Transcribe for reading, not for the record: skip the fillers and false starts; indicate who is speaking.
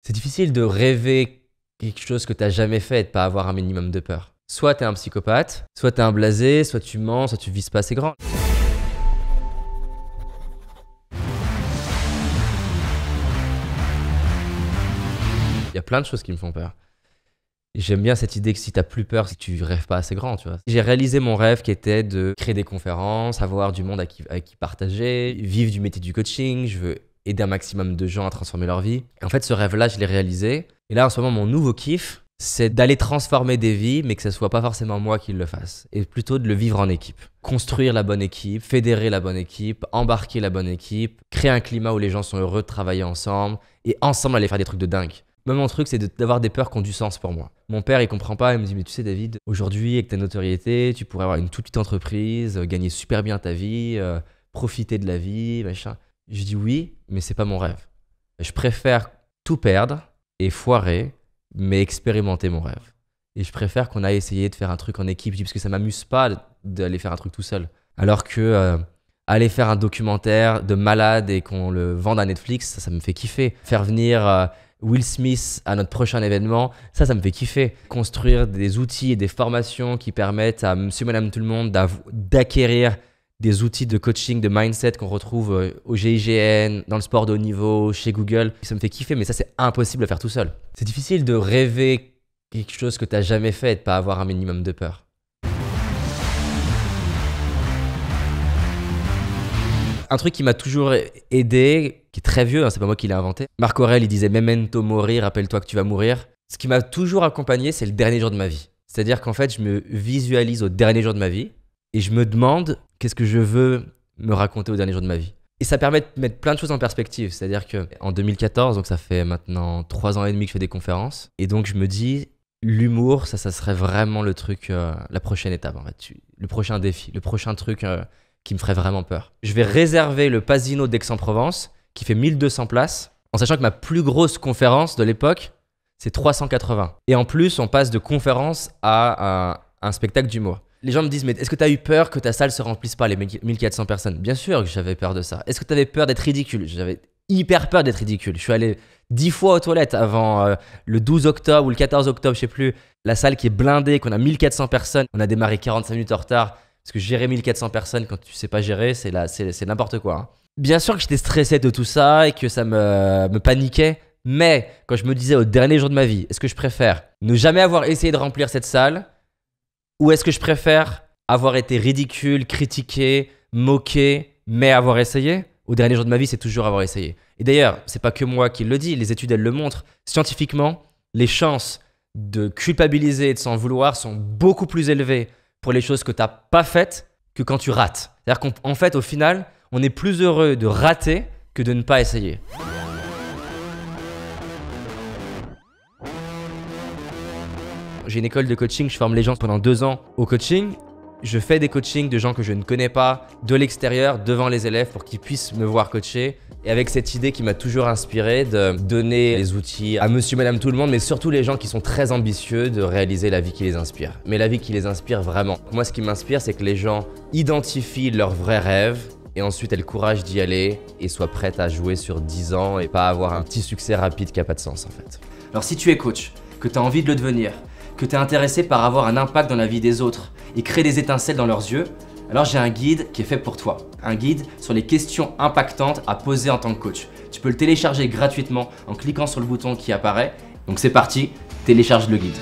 Speaker 1: C'est difficile de rêver quelque chose que tu n'as jamais fait et de pas avoir un minimum de peur. Soit tu es un psychopathe, soit tu es un blasé, soit tu mens, soit tu vises pas assez grand. Il y a plein de choses qui me font peur. J'aime bien cette idée que si tu n'as plus peur, c'est que tu rêves pas assez grand, tu vois. J'ai réalisé mon rêve qui était de créer des conférences, avoir du monde à qui partager, vivre du métier du coaching. Je veux aider un maximum de gens à transformer leur vie. Et en fait, ce rêve-là, je l'ai réalisé. Et là, en ce moment, mon nouveau kiff, c'est d'aller transformer des vies, mais que ce soit pas forcément moi qui le fasse. Et plutôt de le vivre en équipe. Construire la bonne équipe, fédérer la bonne équipe, embarquer la bonne équipe, créer un climat où les gens sont heureux de travailler ensemble et ensemble aller faire des trucs de dingue. Moi, mon truc, c'est d'avoir des peurs qui ont du sens pour moi. Mon père, il comprend pas. Il me dit, mais tu sais, David, aujourd'hui, avec ta notoriété, tu pourrais avoir une toute petite entreprise, gagner super bien ta vie, profiter de la vie, machin. Je dis oui, mais c'est pas mon rêve. Je préfère tout perdre et foirer, mais expérimenter mon rêve. Et je préfère qu'on aille essayer de faire un truc en équipe, parce que ça m'amuse pas d'aller faire un truc tout seul. Alors que aller faire un documentaire de malade et qu'on le vende à Netflix, ça me fait kiffer. Faire venir Will Smith à notre prochain événement, ça me fait kiffer. Construire des outils et des formations qui permettent à monsieur, madame, tout le monde d'acquérir des outils de coaching, de mindset qu'on retrouve au GIGN, dans le sport de haut niveau, chez Google. Ça me fait kiffer, mais ça, c'est impossible à faire tout seul. C'est difficile de rêver quelque chose que tu n'as jamais fait et de pas avoir un minimum de peur. Un truc qui m'a toujours aidé, qui est très vieux, hein, c'est pas moi qui l'ai inventé. Marc Aurèle, il disait « Memento mori », rappelle-toi que tu vas mourir. Ce qui m'a toujours accompagné, c'est le dernier jour de ma vie. C'est-à-dire qu'en fait, je me visualise au dernier jour de ma vie et je me demande qu'est-ce que je veux me raconter au dernier jour de ma vie. Et ça permet de mettre plein de choses en perspective. C'est-à-dire qu'en 2014, donc ça fait maintenant 3 ans et demi que je fais des conférences. Et donc je me dis, l'humour, ça serait vraiment le truc, la prochaine étape en fait. Le prochain défi, le prochain truc qui me ferait vraiment peur. Je vais réserver le Pasino d'Aix-en-Provence, qui fait 1200 places, en sachant que ma plus grosse conférence de l'époque, c'est 380. Et en plus, on passe de conférence à un spectacle d'humour. Les gens me disent, mais est-ce que tu as eu peur que ta salle se remplisse pas, les 1400 personnes? Bien sûr que j'avais peur de ça. Est-ce que tu avais peur d'être ridicule? J'avais hyper peur d'être ridicule. Je suis allé 10 fois aux toilettes avant le 12 octobre ou le 14 octobre, je sais plus. La salle qui est blindée, qu'on a 1400 personnes. On a démarré 45 minutes en retard. Parce que gérer 1400 personnes quand tu sais pas gérer, c'est n'importe quoi. Hein. Bien sûr que j'étais stressé de tout ça et que ça me paniquait. Mais quand je me disais au dernier jour de ma vie, est-ce que je préfère ne jamais avoir essayé de remplir cette salle? Ou est-ce que je préfère avoir été ridicule, critiqué, moqué, mais avoir essayé? Au dernier jour de ma vie, c'est toujours avoir essayé. Et d'ailleurs, c'est pas que moi qui le dis, les études, elles le montrent. Scientifiquement, les chances de culpabiliser et de s'en vouloir sont beaucoup plus élevées pour les choses que tu n'as pas faites que quand tu rates. C'est-à-dire qu'en fait, au final, on est plus heureux de rater que de ne pas essayer. J'ai une école de coaching, je forme les gens pendant 2 ans au coaching. Je fais des coachings de gens que je ne connais pas, de l'extérieur, devant les élèves pour qu'ils puissent me voir coacher. Et avec cette idée qui m'a toujours inspiré de donner les outils à monsieur, madame, tout le monde, mais surtout les gens qui sont très ambitieux de réaliser la vie qui les inspire. Mais la vie qui les inspire vraiment. Moi, ce qui m'inspire, c'est que les gens identifient leurs vrais rêves et ensuite aient le courage d'y aller et soient prêts à jouer sur 10 ans et pas avoir un petit succès rapide qui n'a pas de sens en fait. Alors si tu es coach, que tu as envie de le devenir, que tu es intéressé par avoir un impact dans la vie des autres et créer des étincelles dans leurs yeux, alors j'ai un guide qui est fait pour toi. Un guide sur les questions impactantes à poser en tant que coach. Tu peux le télécharger gratuitement en cliquant sur le bouton qui apparaît. Donc c'est parti, télécharge le guide.